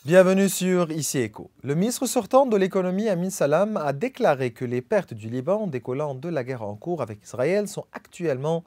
Bienvenue sur Ici Écho. Le ministre sortant de l'économie, Amin Salam, a déclaré que les pertes du Liban découlant de la guerre en cours avec Israël sont actuellement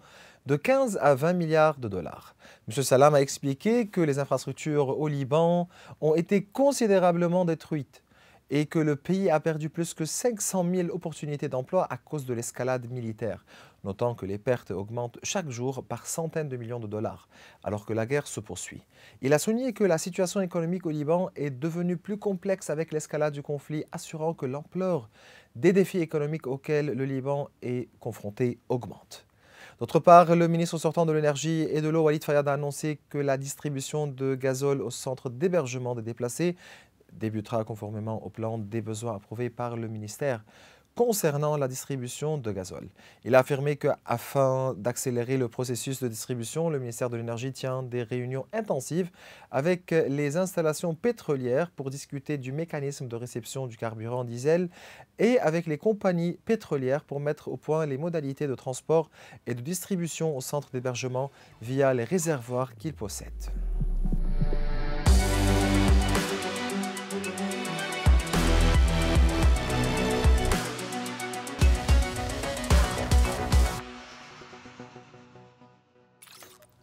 de 15 à 20 milliards de dollars. M. Salam a expliqué que les infrastructures au Liban ont été considérablement détruites et que le pays a perdu plus que 500 000 opportunités d'emploi à cause de l'escalade militaire, notant que les pertes augmentent chaque jour par centaines de millions de dollars, alors que la guerre se poursuit. Il a souligné que la situation économique au Liban est devenue plus complexe avec l'escalade du conflit, assurant que l'ampleur des défis économiques auxquels le Liban est confronté augmente. D'autre part, le ministre sortant de l'énergie et de l'eau, Walid Fayad, a annoncé que la distribution de gazole au centre d'hébergement des déplacés débutera conformément au plan des besoins approuvé par le ministère concernant la distribution de gazole. Il a affirmé qu'afin d'accélérer le processus de distribution, le ministère de l'Énergie tient des réunions intensives avec les installations pétrolières pour discuter du mécanisme de réception du carburant diesel et avec les compagnies pétrolières pour mettre au point les modalités de transport et de distribution au centre d'hébergement via les réservoirs qu'ils possèdent.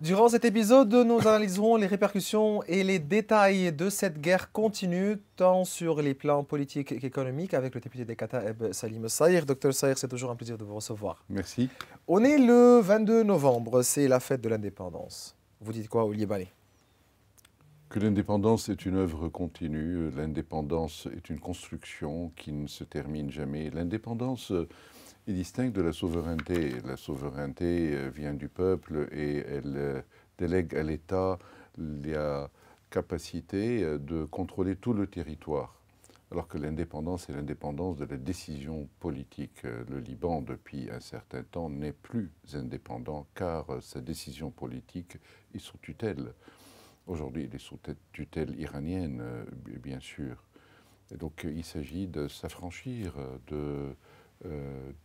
Durant cet épisode, nous analyserons les répercussions et les détails de cette guerre continue, tant sur les plans politiques qu'économiques, avec le député des Kataeb, Salim Saïr. Docteur Saïr, c'est toujours un plaisir de vous recevoir. Merci. On est le 22 novembre, c'est la fête de l'indépendance. Vous dites quoi aux Libanais? Que l'indépendance est une œuvre continue, l'indépendance est une construction qui ne se termine jamais. L'indépendance est distincte de la souveraineté. La souveraineté vient du peuple et elle délègue à l'État la capacité de contrôler tout le territoire. Alors que l'indépendance est l'indépendance de la décision politique. Le Liban, depuis un certain temps, n'est plus indépendant car sa décision politique est sous tutelle. Aujourd'hui, il est sous tutelle iranienne, bien sûr. Et donc, il s'agit de s'affranchir, de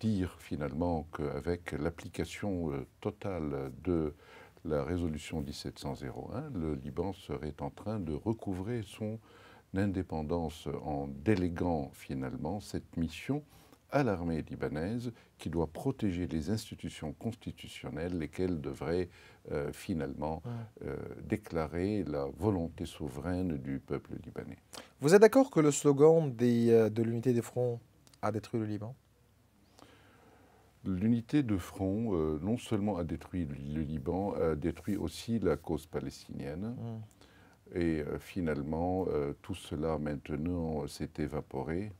dire finalement qu'avec l'application totale de la résolution 1701, le Liban serait en train de recouvrer son indépendance en déléguant finalement cette mission à l'armée libanaise qui doit protéger les institutions constitutionnelles, lesquelles devraient finalement déclarer la volonté souveraine du peuple libanais. Vous êtes d'accord que le slogan de l'unité des fronts a détruit le Liban? L'unité de front, non seulement a détruit le Liban, a détruit aussi la cause palestinienne. Et finalement, tout cela maintenant s'est évaporé.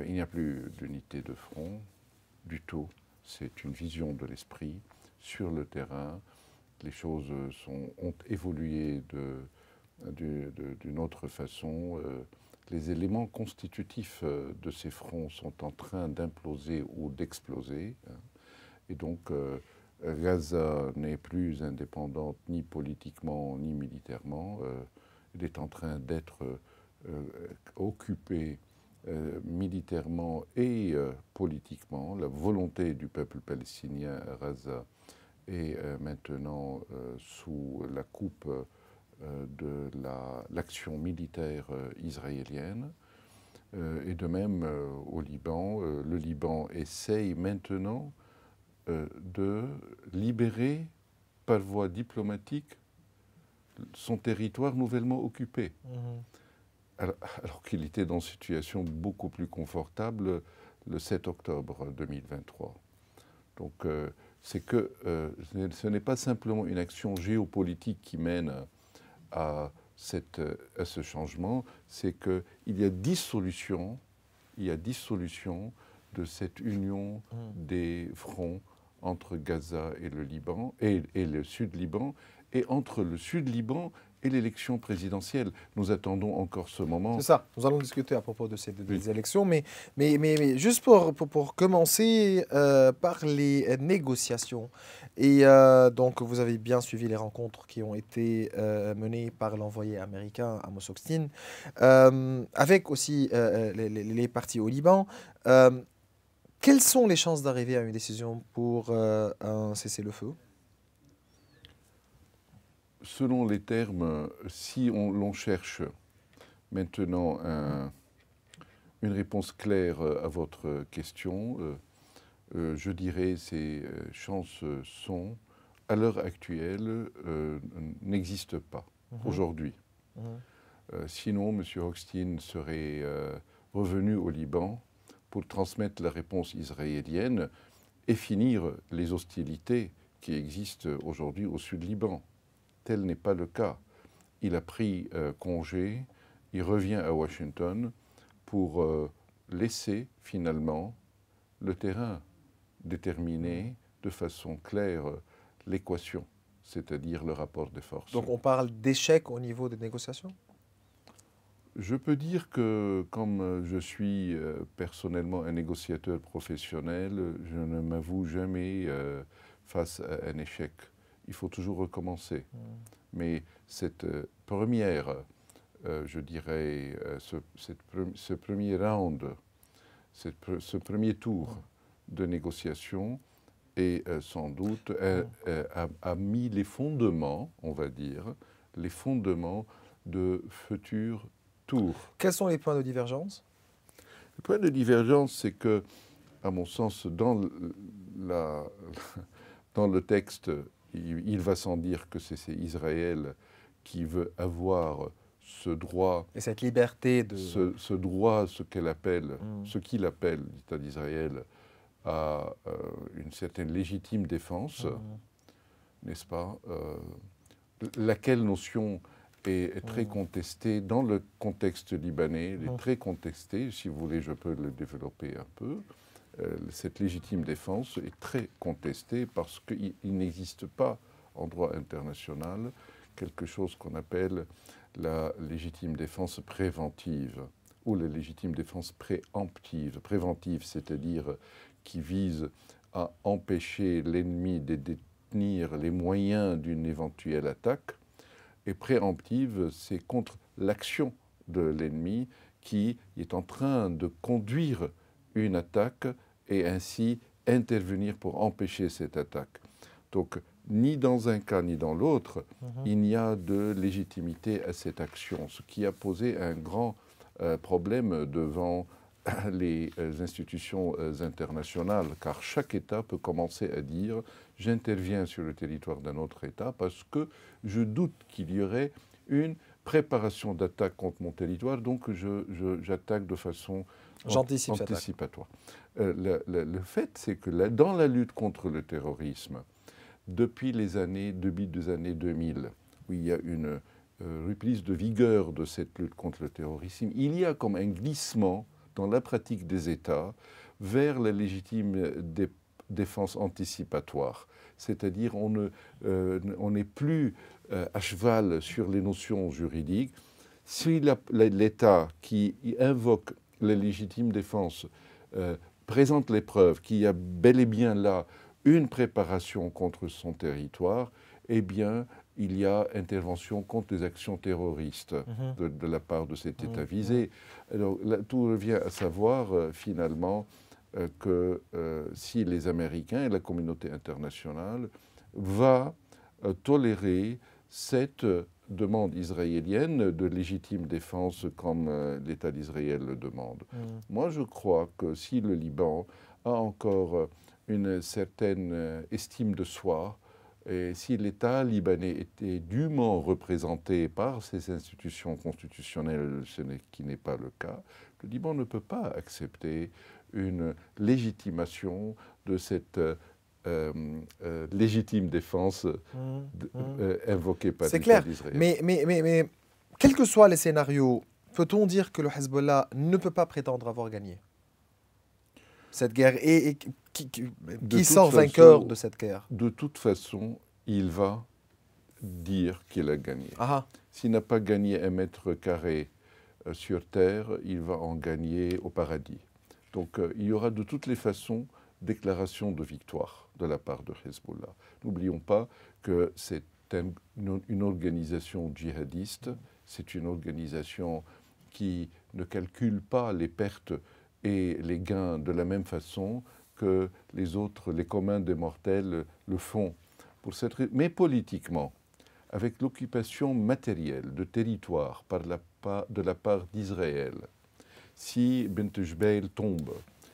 Il n'y a plus d'unité de front du tout. C'est une vision de l'esprit sur le terrain. Les choses ont évolué d'une autre façon. Les éléments constitutifs de ces fronts sont en train d'imploser ou d'exploser. Et donc, Gaza n'est plus indépendante ni politiquement ni militairement. Elle est en train d'être occupée militairement et politiquement. La volonté du peuple palestinien à Gaza est maintenant sous la coupe de l'action militaire israélienne. Et de même au Liban, le Liban essaye maintenant de libérer par voie diplomatique son territoire nouvellement occupé. Alors qu'il était dans une situation beaucoup plus confortable le 7 octobre 2023. Donc c'est que ce n'est pas simplement une action géopolitique qui mène à ce changement, c'est qu'il y a dissolution de cette union des fronts entre Gaza et le Liban et le Sud-Liban, et entre le Sud-Liban et l'élection présidentielle. Nous attendons encore ce moment. C'est ça, nous allons discuter à propos de ces deux élections, mais juste pour commencer par les négociations. Et donc, vous avez bien suivi les rencontres qui ont été menées par l'envoyé américain Amos Hochstein, avec aussi les partis au Liban. Quelles sont les chances d'arriver à une décision pour un cessez-le-feu? Selon les termes, si l'on cherche Maintenant, une réponse claire à votre question, je dirais ces chances sont, à l'heure actuelle, n'existent pas aujourd'hui. Sinon, M. Hochstein serait revenu au Liban pour transmettre la réponse israélienne et finir les hostilités qui existent aujourd'hui au sud Liban. Tel n'est pas le cas. Il a pris congé, il revient à Washington pour laisser finalement le terrain déterminer de façon claire l'équation, c'est-à-dire le rapport de force. Donc on parle d'échec au niveau des négociations? Je peux dire que comme je suis personnellement un négociateur professionnel, je ne m'avoue jamais face à un échec. Il faut toujours recommencer. Mais cette première, je dirais, ce premier round, ce premier tour de négociation est sans doute a mis les fondements, on va dire, les fondements de futurs tours. Quels sont les points de divergence? Le point de divergence, c'est que, à mon sens, dans le texte, il va sans dire que c'est Israël qui veut avoir ce droit. Et cette liberté de... Ce droit, ce qu'il appelle, l'État d'Israël, à une certaine légitime défense, n'est-ce pas? Laquelle notion est très contestée dans le contexte libanais, elle est très contestée, si vous voulez, je peux le développer un peu. Cette légitime défense est très contestée parce qu'il n'existe pas en droit international quelque chose qu'on appelle la légitime défense préventive ou la légitime défense préemptive. Préventive, c'est-à-dire qui vise à empêcher l'ennemi de détenir les moyens d'une éventuelle attaque. Et préemptive, c'est contre l'action de l'ennemi qui est en train de conduire une attaque et ainsi intervenir pour empêcher cette attaque. Donc, ni dans un cas ni dans l'autre, il n'y a de légitimité à cette action, ce qui a posé un grand problème devant les institutions internationales, car chaque État peut commencer à dire « j'interviens sur le territoire d'un autre État parce que je doute qu'il y aurait une préparation d'attaque contre mon territoire, donc j'attaque de façon anticipatoire ». Le fait, c'est que dans la lutte contre le terrorisme, depuis les années 2000, où il y a une reprise de vigueur de cette lutte contre le terrorisme, il y a comme un glissement dans la pratique des États vers la légitime défense anticipatoire. C'est-à-dire on n'est plus à cheval sur les notions juridiques. Si l'État qui invoque la légitime défense présente les preuves qu'il y a bel et bien là une préparation contre son territoire, eh bien, il y a intervention contre les actions terroristes de la part de cet État visé. Alors, là, tout revient à savoir, finalement, que si les Américains et la communauté internationale va tolérer cette demande israélienne de légitime défense comme l'État d'Israël le demande. Moi, je crois que si le Liban a encore une certaine estime de soi, et si l'État libanais était dûment représenté par ses institutions constitutionnelles, qui n'est pas le cas, le Liban ne peut pas accepter une légitimation de cette légitime défense invoquée par l'État d'Israël. C'est clair, mais quels que soient les scénarios, peut-on dire que le Hezbollah ne peut pas prétendre avoir gagné cette guerre et qui sort vainqueur de cette guerre? De toute façon, il va dire qu'il a gagné. S'il n'a pas gagné 1 mètre carré sur Terre, il va en gagner au paradis. Donc il y aura de toutes les façons déclaration de victoire de la part de Hezbollah. N'oublions pas que c'est une organisation djihadiste, c'est une organisation qui ne calcule pas les pertes et les gains de la même façon que les autres, les communs des mortels, le font. Mais politiquement, avec l'occupation matérielle de territoire de la part d'Israël, si Bint Jbeil tombe,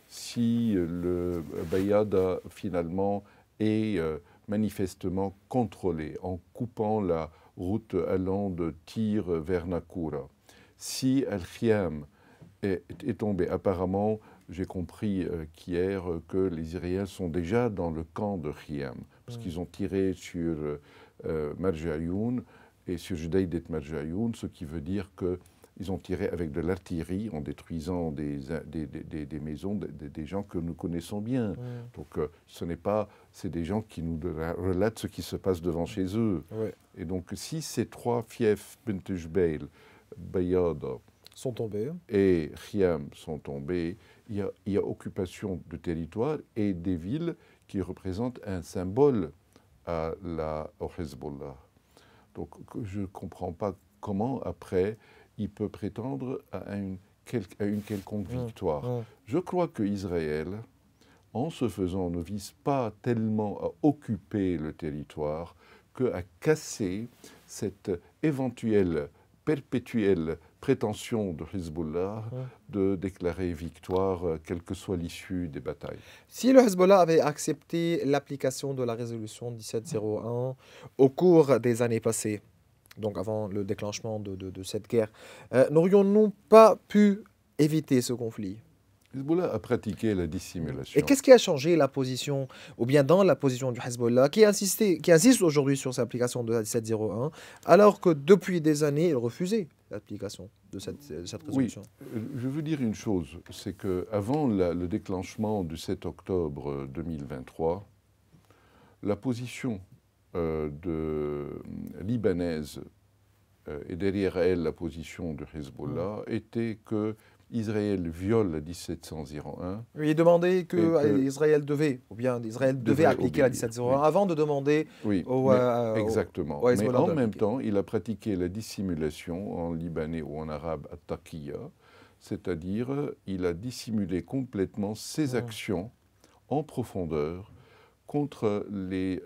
si le Bayada finalement est manifestement contrôlé en coupant la route allant de Tyr vers Nakura, si Al-Khiam est tombé, apparemment, j'ai compris qu'hier que les Israéliens sont déjà dans le camp de Khiam, parce qu'ils ont tiré sur Marjayoun et sur Judaidet Marjayoun, ce qui veut dire qu'ils ont tiré avec de l'artillerie en détruisant des maisons des gens que nous connaissons bien. Donc ce n'est pas, c'est des gens qui nous relatent ce qui se passe devant chez eux. Et donc si ces trois fiefs, Bint Jbeil, Bayada sont tombés et Khiam sont tombés, il y a occupation de territoire et des villes qui représentent un symbole au Hezbollah. Donc je ne comprends pas comment après il peut prétendre à une quelconque victoire. Je crois qu'Israël, en se faisant, ne vise pas tellement à occuper le territoire qu'à casser cette éventuelle, perpétuelle prétention de Hezbollah de déclarer victoire, quelle que soit l'issue des batailles. Si le Hezbollah avait accepté l'application de la résolution 1701 au cours des années passées, donc avant le déclenchement de cette guerre, n'aurions-nous pas pu éviter ce conflit? Hezbollah a pratiqué la dissimulation. Et qu'est-ce qui a changé la position, ou bien dans la position du Hezbollah, qui insiste aujourd'hui sur l'application de la 1701, alors que depuis des années, il refusait l'application de cette résolution? Oui, je veux dire une chose, c'est qu'avant le déclenchement du 7 octobre 2023, la position libanaise et derrière elle la position de Hezbollah était que Israël viole la 1701. Oui, il demandait que Israël devait, ou bien Israël devait appliquer la 1701 avant de demander exactement. Mais en même temps, il a pratiqué la dissimulation en libanais ou en arabe at-taqiyya, c'est-à-dire il a dissimulé complètement ses actions en profondeur contre les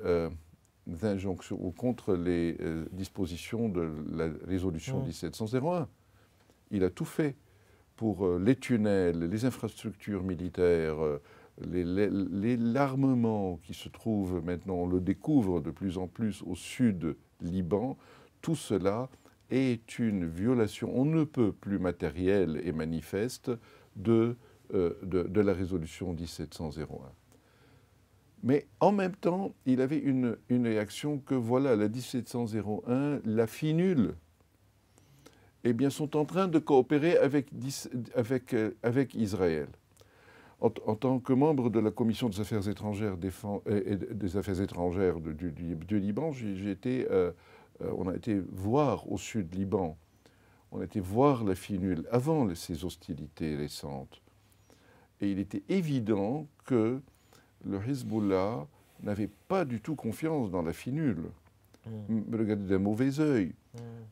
injonctions ou contre les dispositions de la résolution 1701. Il a tout fait pour les tunnels, les infrastructures militaires, l'armement qui se trouve maintenant, on le découvre de plus en plus au sud Liban, tout cela est une violation, on ne peut plus matérielle et manifeste de la résolution 1701. Mais en même temps, il avait une réaction que voilà, la 1701, la finule, eh bien, sont en train de coopérer avec Israël. En tant que membre de la Commission des Affaires étrangères, des Affaires étrangères du Liban, on a été voir au sud Liban, on a été voir la finule avant ces hostilités récentes. Et il était évident que le Hezbollah n'avait pas du tout confiance dans la finule, me regardait d'un mauvais œil.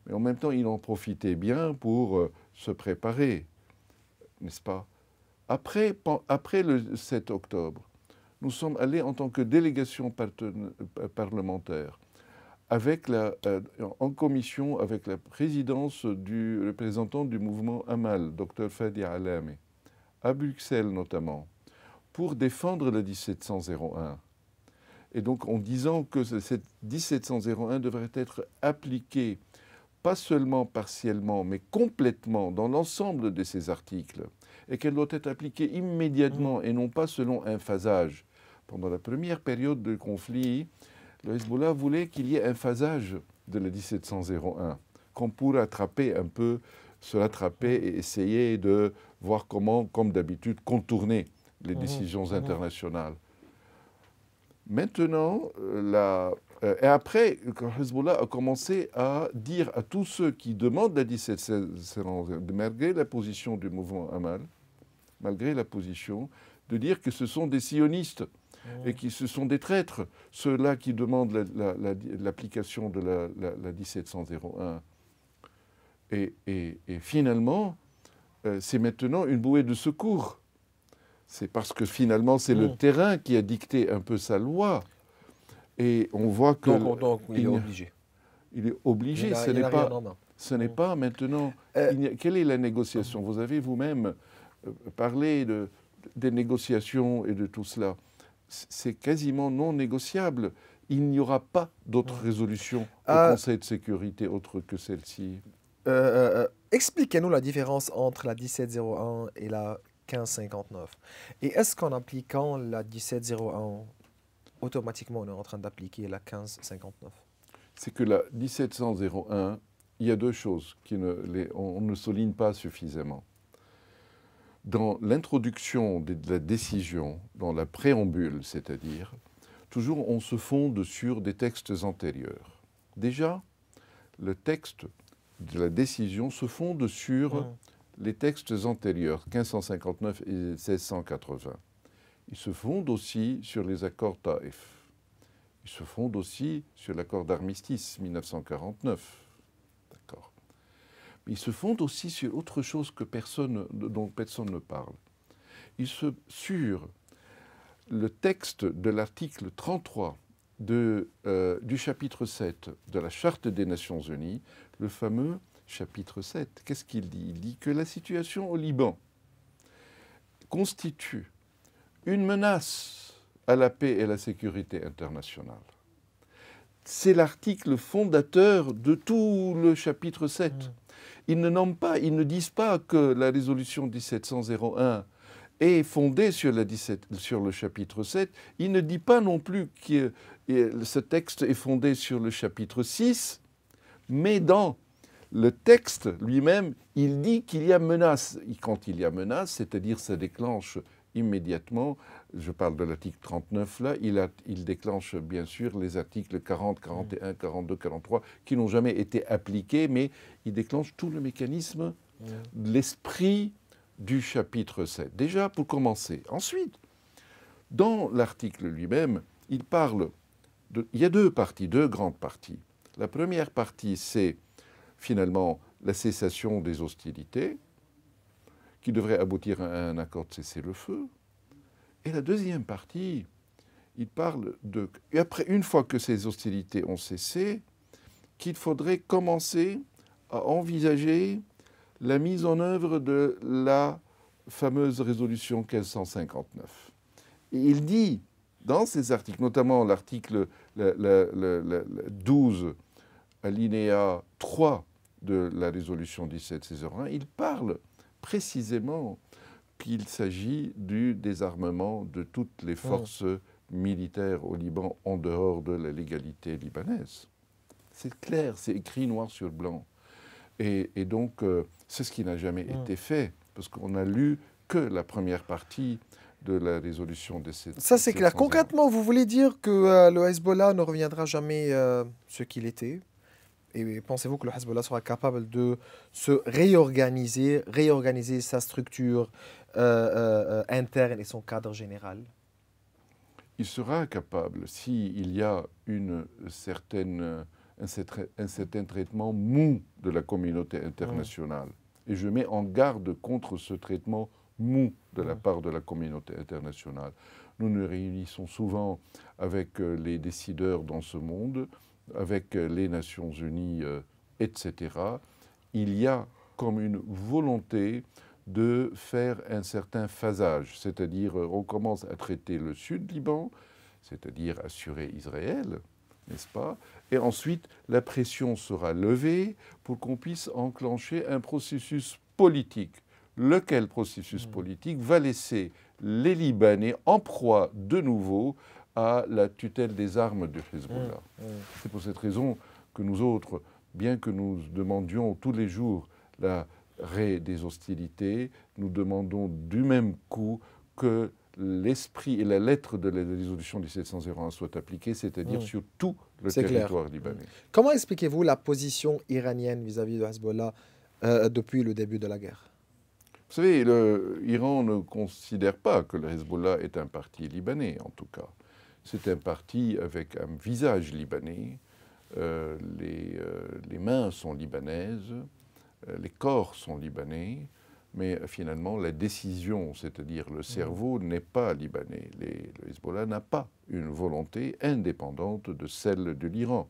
Mais en même temps, il en profitait bien pour se préparer, n'est-ce pas? Après le 7 octobre, nous sommes allés en tant que délégation parlementaire en commission avec la présidence du représentant du mouvement Amal, Dr Fadi Alame, à Bruxelles notamment, pour défendre la 1701. Et donc en disant que cette 1701 devrait être appliquée pas seulement partiellement, mais complètement dans l'ensemble de ces articles, et qu'elle doit être appliquée immédiatement et non pas selon un phasage. Pendant la première période de conflit, le Hezbollah voulait qu'il y ait un phasage de la 1701, qu'on pourrait se rattraper et essayer de voir comment, comme d'habitude, contourner les décisions internationales. Maintenant, et après, quand Hezbollah a commencé à dire à tous ceux qui demandent la 1701, malgré la position du mouvement Amal, malgré la position, de dire que ce sont des sionistes et que ce sont des traîtres, ceux-là qui demandent l'application de la 1701. Et finalement, c'est maintenant une bouée de secours. C'est parce que finalement, c'est le terrain qui a dicté un peu sa loi. Et on voit que... Donc il est obligé. Il est obligé. Il n'a rien en main. Ce n'est pas maintenant. Quelle est la négociation? Vous avez vous-même parlé des négociations et de tout cela. C'est quasiment non négociable. Il n'y aura pas d'autre résolution au Conseil de sécurité autre que celle-ci. Expliquez-nous la différence entre la 1701 et la 1559. Et est-ce qu'en appliquant la 1701, automatiquement on est en train d'appliquer la 1559? C'est que la 1701, il y a deux choses on ne souligne pas suffisamment. Dans l'introduction de la décision, dans la préambule, c'est-à-dire, toujours on se fonde sur des textes antérieurs. Déjà, le texte de la décision se fonde sur les textes antérieurs, 1559 et 1680. Il se fonde aussi sur les accords Taïf. Il se fonde aussi sur l'accord d'armistice 1949. D'accord. Mais il se fonde aussi sur autre chose dont personne ne parle. Sur le texte de l'article 33 du chapitre 7 de la Charte des Nations Unies, le fameux chapitre 7. Qu'est-ce qu'il dit? Il dit que la situation au Liban constitue une menace à la paix et à la sécurité internationale. C'est l'article fondateur de tout le chapitre 7. Ils ne disent pas que la résolution 1701 est fondée sur le chapitre 7. Il ne dit pas non plus que ce texte est fondé sur le chapitre 6, mais dans le texte lui-même, il dit qu'il y a menace. Et quand il y a menace, c'est-à-dire ça déclenche immédiatement, je parle de l'article 39 là, il déclenche bien sûr les articles 40, 41, 42, 43 qui n'ont jamais été appliqués, mais il déclenche tout le mécanisme, l'esprit du chapitre 7. Déjà pour commencer. Ensuite, dans l'article lui-même, il y a deux grandes parties. La première partie, c'est finalement la cessation des hostilités, qui devrait aboutir à un accord de cessez-le-feu. Et la deuxième partie, il parle une fois que ces hostilités ont cessé, qu'il faudrait commencer à envisager la mise en œuvre de la fameuse résolution 1559. Et il dit, dans ces articles, notamment l'article 12, alinéa 3 de la résolution 1701, il parle précisément qu'il s'agit du désarmement de toutes les forces militaires au Liban en dehors de la légalité libanaise. C'est clair, c'est écrit noir sur blanc. Et donc, c'est ce qui n'a jamais été fait, parce qu'on n'a lu que la première partie de la résolution de cette... Ça, c'est clair. Concrètement, vous voulez dire que le Hezbollah ne reviendra jamais ce qu'il était? Et pensez-vous que le Hezbollah sera capable de se réorganiser sa structure interne et son cadre général? Il sera capable s'il y a un certain traitement mou de la communauté internationale. Et je mets en garde contre ce traitement mou de la part de la communauté internationale. Nous nous réunissons souvent avec les décideurs dans ce monde, avec les Nations Unies, etc. Il y a comme une volonté de faire un certain phasage, c'est-à-dire on commence à traiter le sud Liban, c'est-à-dire assurer Israël, n'est-ce pas? Et ensuite, la pression sera levée pour qu'on puisse enclencher un processus politique. Lequel processus politique va laisser les Libanais en proie de nouveau à la tutelle des armes du Hezbollah. C'est pour cette raison que nous autres, bien que nous demandions tous les jours l'arrêt des hostilités, nous demandons du même coup que l'esprit et la lettre de la résolution 1701 soient appliquées, c'est-à-dire sur tout le territoire libanais. Comment expliquez-vous la position iranienne vis-à-vis de Hezbollah depuis le début de la guerre? Vous savez, l'Iran ne considère pas que le Hezbollah est un parti libanais, en tout cas. C'est un parti avec un visage libanais. Les mains sont libanaises, les corps sont libanais, mais finalement la décision, c'est-à-dire le cerveau, n'est pas libanais. Le Hezbollah n'a pas une volonté indépendante de celle de l'Iran.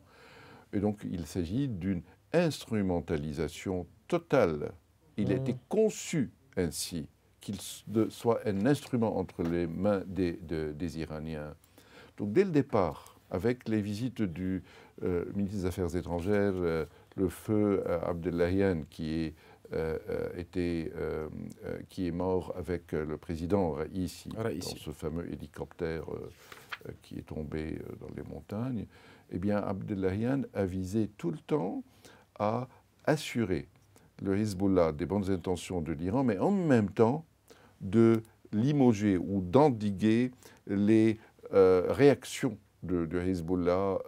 Et donc, il s'agit d'une instrumentalisation totale. Il a été conçu ainsi, qu'il soit un instrument entre les mains des Iraniens. Donc, dès le départ, avec les visites du ministre des Affaires étrangères, le feu Abdullahian, qui est mort avec le président Raisi dans ce fameux hélicoptère qui est tombé dans les montagnes, eh bien, Abdullahian a visé tout le temps à assurer le Hezbollah des bonnes intentions de l'Iran, mais en même temps de limoger ou d'endiguer les réactions de Hezbollah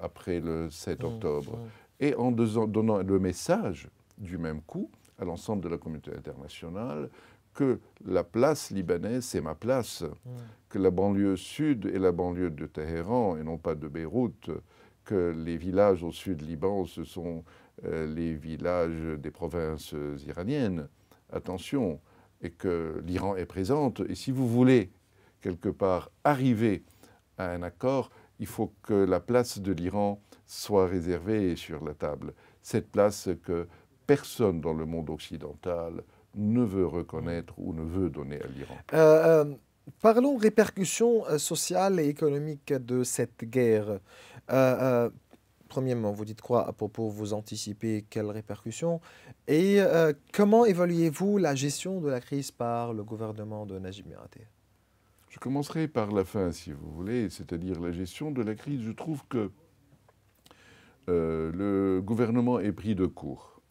après le 7 octobre. Et en donnant le message du même coup à l'ensemble de la communauté internationale que la place libanaise, c'est ma place, que la banlieue sud est la banlieue de Téhéran et non pas de Beyrouth, que les villages au sud Liban, ce sont les villages des provinces iraniennes. Attention, et que l'Iran est présente. Et si vous voulez, quelque part, arriver à un accord, il faut que la place de l'Iran soit réservée sur la table. Cette place que personne dans le monde occidental ne veut reconnaître ou ne veut donner à l'Iran. Parlons répercussions sociales et économiques de cette guerre. Premièrement, vous dites quoi à propos, vous anticipez quelles répercussions? Et comment évaluez-vous la gestion de la crise par le gouvernement de Najib Mikati? Je commencerai par la fin, si vous voulez, c'est-à-dire la gestion de la crise. Je trouve que le gouvernement est pris de court.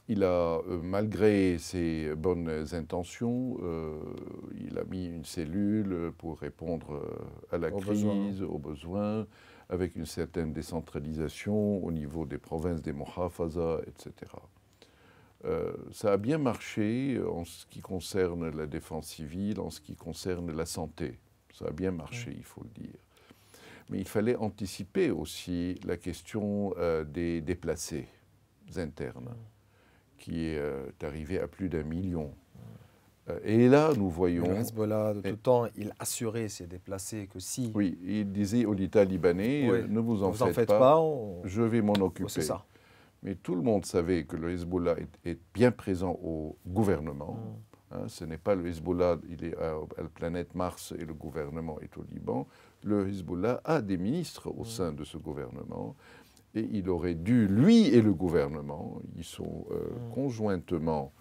Il a, malgré ses bonnes intentions, il a mis une cellule pour répondre à la crise, aux besoins, avec une certaine décentralisation au niveau des provinces, des Mohafaza, etc. Ça a bien marché en ce qui concerne la défense civile, en ce qui concerne la santé. Ça a bien marché, il faut le dire. Mais il fallait anticiper aussi la question des déplacés internes, qui est arrivée à plus d'1 million. Et là, nous voyons... Le Hezbollah, de tout temps, il assurait ses déplacés que si... Oui, il disait aux l'État libanais, ne vous en faites pas, je vais m'en occuper. C'est ça. Mais tout le monde savait que le Hezbollah est bien présent au gouvernement. Ce n'est pas le Hezbollah, il est à la planète Mars et le gouvernement est au Liban. Le Hezbollah a des ministres au sein de ce gouvernement. Et il aurait dû, lui et le gouvernement, ils sont conjointement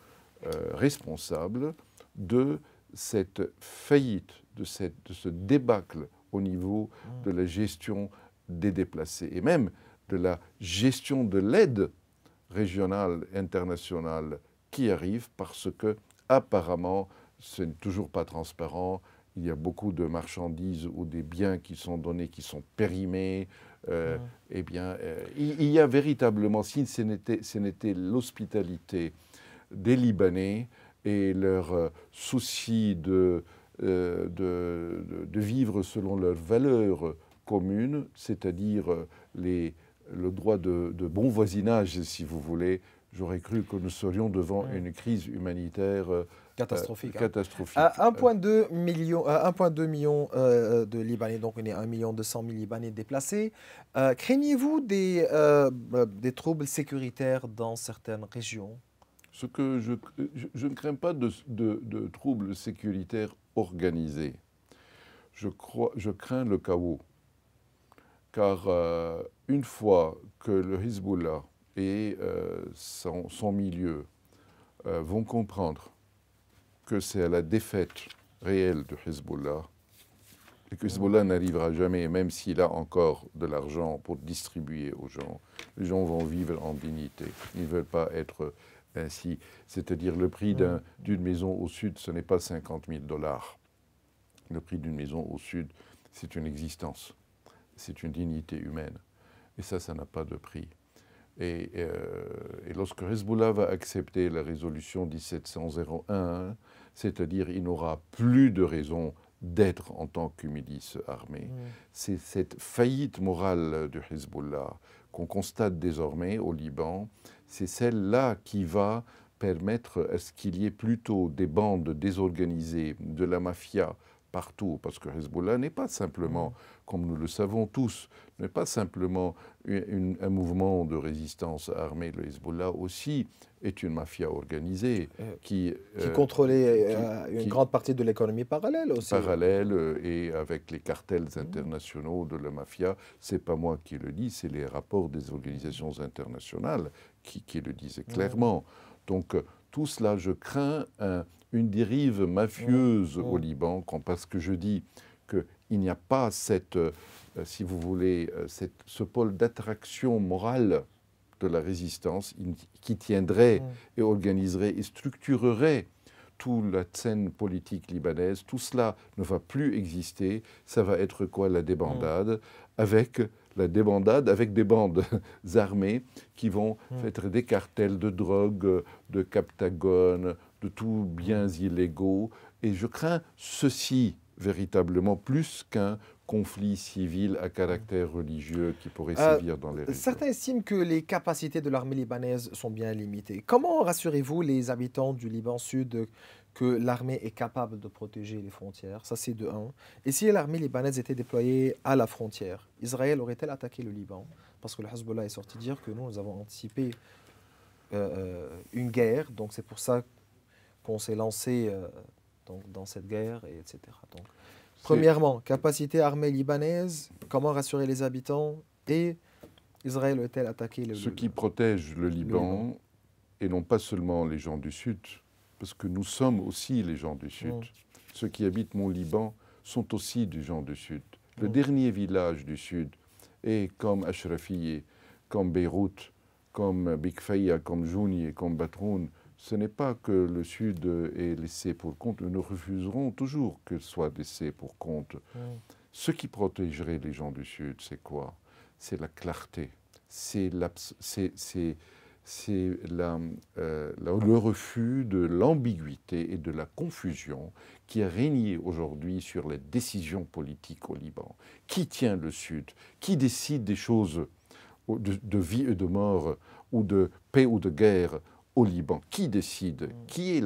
responsables de cette faillite, de ce débâcle au niveau de la gestion des déplacés et même de la gestion de l'aide régionale, internationale qui arrive parce que apparemment ce n'est toujours pas transparent. Il y a beaucoup de marchandises ou des biens qui sont donnés, qui sont périmés. Eh bien, il y a véritablement, si ce n'était l'hospitalité des Libanais et leur souci de vivre selon leurs valeurs communes, c'est-à-dire le droit de bon voisinage, si vous voulez, j'aurais cru que nous serions devant une crise humanitaire catastrophique. 1,2 million de Libanais, donc on est 1,2 million Libanais déplacés. Craignez-vous des troubles sécuritaires dans certaines régions? Ce que je ne crains pas de troubles sécuritaires organisés. Je crains le chaos. Car une fois que le Hezbollah et son milieu vont comprendre que c'est à la défaite réelle de Hezbollah, et que Hezbollah n'arrivera jamais, même s'il a encore de l'argent pour distribuer aux gens, les gens vont vivre en dignité. Ils ne veulent pas être ainsi. C'est-à-dire le prix d'une maison au sud, ce n'est pas 50 000 $. Le prix d'une maison au sud, c'est une existence. C'est une dignité humaine. Et ça n'a pas de prix. Et lorsque Hezbollah va accepter la résolution 1701, c'est-à-dire il n'aura plus de raison d'être en tant que milice armée, c'est cette faillite morale de Hezbollah qu'on constate désormais au Liban, c'est celle-là qui va permettre à ce qu'il y ait plutôt des bandes désorganisées, de la mafia, partout, parce que Hezbollah n'est pas simplement, comme nous le savons tous, n'est pas simplement un mouvement de résistance armée. Le Hezbollah aussi est une mafia organisée qui contrôlait une grande partie de l'économie parallèle aussi. Parallèle, et avec les cartels internationaux de la mafia. Ce n'est pas moi qui le dis, c'est les rapports des organisations internationales qui le disent clairement. Donc tout cela, je crains une dérive mafieuse au Liban, parce que je dis qu'il n'y a pas cette, si vous voulez, ce pôle d'attraction morale de la résistance qui tiendrait et organiserait et structurerait toute la scène politique libanaise. Tout cela ne va plus exister. Ça va être quoi? La débandade, avec des bandes armées qui vont être des cartels de drogue, de captagones, de tous biens illégaux. Et je crains ceci véritablement plus qu'un conflit civil à caractère religieux qui pourrait sévir dans les régions. Certains estiment que les capacités de l'armée libanaise sont bien limitées. Comment rassurez-vous les habitants du Liban Sud que l'armée est capable de protéger les frontières? Ça, c'est de un. Et si l'armée libanaise était déployée à la frontière, Israël aurait-elle attaqué le Liban? Parce que le Hezbollah est sorti dire que nous avons anticipé une guerre, donc c'est pour ça qu'on s'est lancé dans cette guerre, etc. Donc, premièrement, capacité armée libanaise, comment rassurer les habitants, et Israël aurait-elle attaqué le Liban? Ce qui protège le Liban, et non pas seulement les gens du Sud, parce que nous sommes aussi les gens du Sud. Ceux qui habitent mon Liban sont aussi des gens du Sud. Le dernier village du Sud est comme Ashrafiyeh, comme Beyrouth, comme Bikfaya, comme Jouni et comme Batroun. Ce n'est pas que le Sud est laissé pour compte. Nous refuserons toujours que ce soit laissé pour compte. Ce qui protégerait les gens du Sud, c'est quoi? C'est la clarté. C'est le refus de l'ambiguïté et de la confusion qui a régné aujourd'hui sur les décisions politiques au Liban. Qui tient le Sud? Qui décide des choses de vie et de mort, ou de paix ou de guerre au Liban? Qui décide? Qui est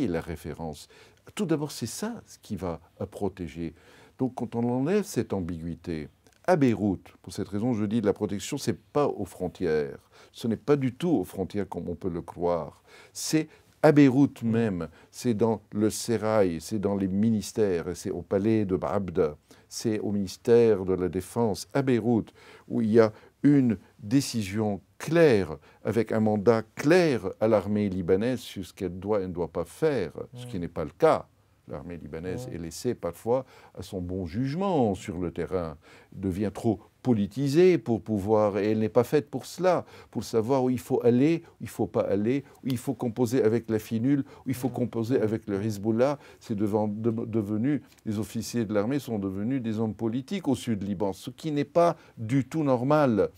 la référence? Tout d'abord, c'est ça ce qui va protéger. Donc quand on enlève cette ambiguïté, à Beyrouth, pour cette raison, je dis la protection, ce n'est pas aux frontières. Ce n'est pas du tout aux frontières comme on peut le croire. C'est à Beyrouth même, c'est dans le Sérail, c'est dans les ministères, c'est au palais de Babda, c'est au ministère de la Défense, à Beyrouth, où il y a une décision claire, avec un mandat clair à l'armée libanaise sur ce qu'elle doit et ne doit pas faire, ce qui n'est pas le cas. L'armée libanaise est laissée parfois à son bon jugement sur le terrain, devient trop politisée pour pouvoir, et elle n'est pas faite pour cela, pour savoir où il faut aller, où il ne faut pas aller, où il faut composer avec la FINUL, où il faut composer avec le Hezbollah. C'est devenu, les officiers de l'armée sont devenus des hommes politiques au sud Liban, ce qui n'est pas du tout normal.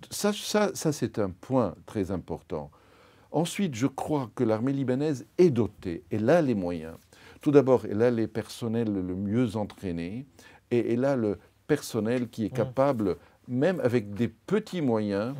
Ça c'est un point très important. Ensuite, je crois que l'armée libanaise est dotée, elle a les moyens. Tout d'abord, elle a les personnels le mieux entraînés et elle a le personnel qui est capable, même avec des petits moyens,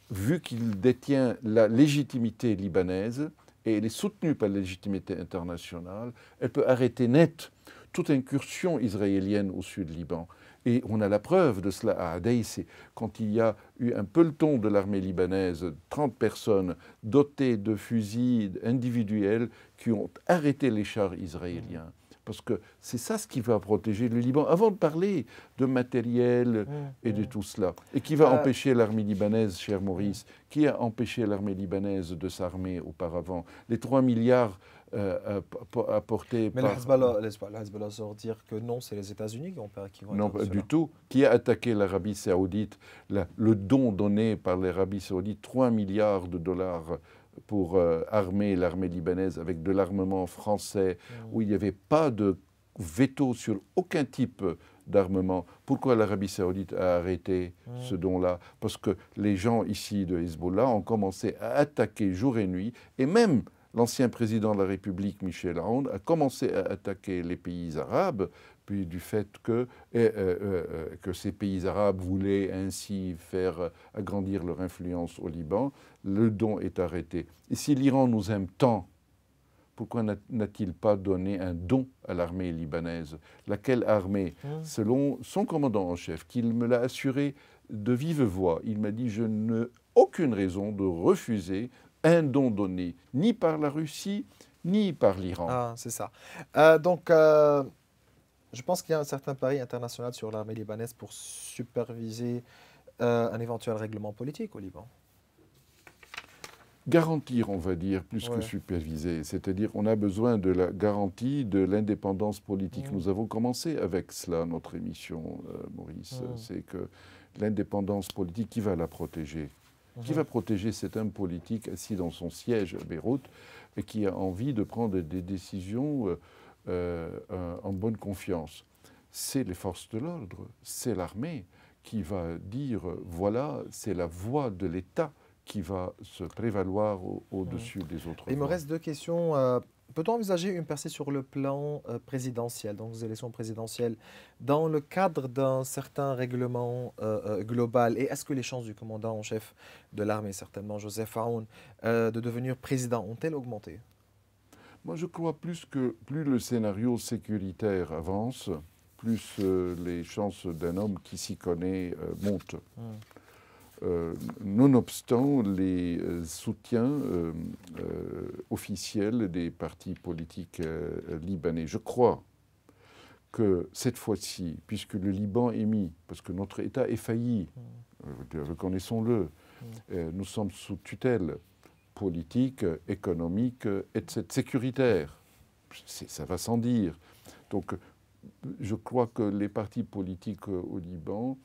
vu qu'il détient la légitimité libanaise et elle est soutenue par la légitimité internationale, elle peut arrêter net toute incursion israélienne au sud Liban. Et on a la preuve de cela à Hadei, c'est quand il y a eu un peloton de l'armée libanaise, 30 personnes dotées de fusils individuels qui ont arrêté les chars israéliens. Parce que c'est ça ce qui va protéger le Liban, avant de parler de matériel et de tout cela. Et qui va empêcher l'armée libanaise, cher Maurice, qui a empêché l'armée libanaise de s'armer auparavant? Les 3 milliards apportés par... Mais le Hezbollah sort dire que non, c'est les États-Unis qui vont non, pas du tout. Qui a attaqué l'Arabie saoudite? Le don donné par l'Arabie saoudite, 3 milliards de dollars pour armer l'armée libanaise avec de l'armement français, où il n'y avait pas de veto sur aucun type d'armement. Pourquoi l'Arabie saoudite a arrêté ce don-là? Parce que les gens ici de Hezbollah ont commencé à attaquer jour et nuit, et même l'ancien président de la République, Michel Aoun, a commencé à attaquer les pays arabes, puis du fait que ces pays arabes voulaient ainsi faire agrandir leur influence au Liban, le don est arrêté. Et si l'Iran nous aime tant, pourquoi n'a-t-il pas donné un don à l'armée libanaise? Laquelle armée? Selon son commandant en chef, qu'il me l'a assuré de vive voix, il m'a dit « Je n'ai aucune raison de refuser un don donné, ni par la Russie, ni par l'Iran. » Ah, c'est ça. Je pense qu'il y a un certain pari international sur l'armée libanaise pour superviser un éventuel règlement politique au Liban. Garantir, on va dire, plus que superviser. C'est-à-dire, on a besoin de la garantie de l'indépendance politique. Nous avons commencé avec cela, notre émission, Maurice. C'est que l'indépendance politique, qui va la protéger? Qui va protéger cet homme politique assis dans son siège à Beyrouth et qui a envie de prendre des décisions en bonne confiance? C'est les forces de l'ordre, c'est l'armée qui va dire, voilà, c'est la voix de l'État qui va se prévaloir au-dessus des autres voix. Il me reste deux questions. Peut-on envisager une percée sur le plan présidentiel, donc les élections présidentielles, dans le cadre d'un certain règlement global? Et est-ce que les chances du commandant en chef de l'armée, certainement Joseph Aoun, de devenir président ont-elles augmenté? Moi, je crois plus le scénario sécuritaire avance, plus les chances d'un homme qui s'y connaît montent. Nonobstant les soutiens officiels des partis politiques libanais. Je crois que cette fois-ci, puisque le Liban est mis, parce que notre État est failli, reconnaissons-le, nous sommes sous tutelle politique, économique, etc., sécuritaire. Ça va sans dire. Donc, je crois que les partis politiques au Liban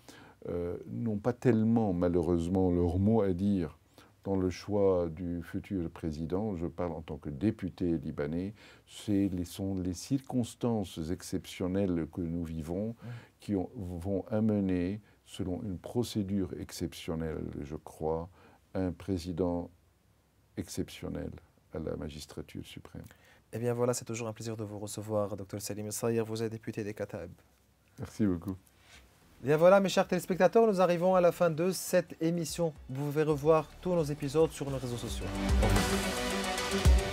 n'ont pas tellement, malheureusement, leur mot à dire dans le choix du futur président. Je parle en tant que député libanais. Ce sont les circonstances exceptionnelles que nous vivons qui vont amener, selon une procédure exceptionnelle, je crois, un président exceptionnel à la magistrature suprême. Eh bien voilà, c'est toujours un plaisir de vous recevoir, Dr Salim El-Sayr. Vous êtes député des Kataeb. Merci beaucoup. Bien voilà, mes chers téléspectateurs, nous arrivons à la fin de cette émission. Vous pouvez revoir tous nos épisodes sur nos réseaux sociaux. Au revoir.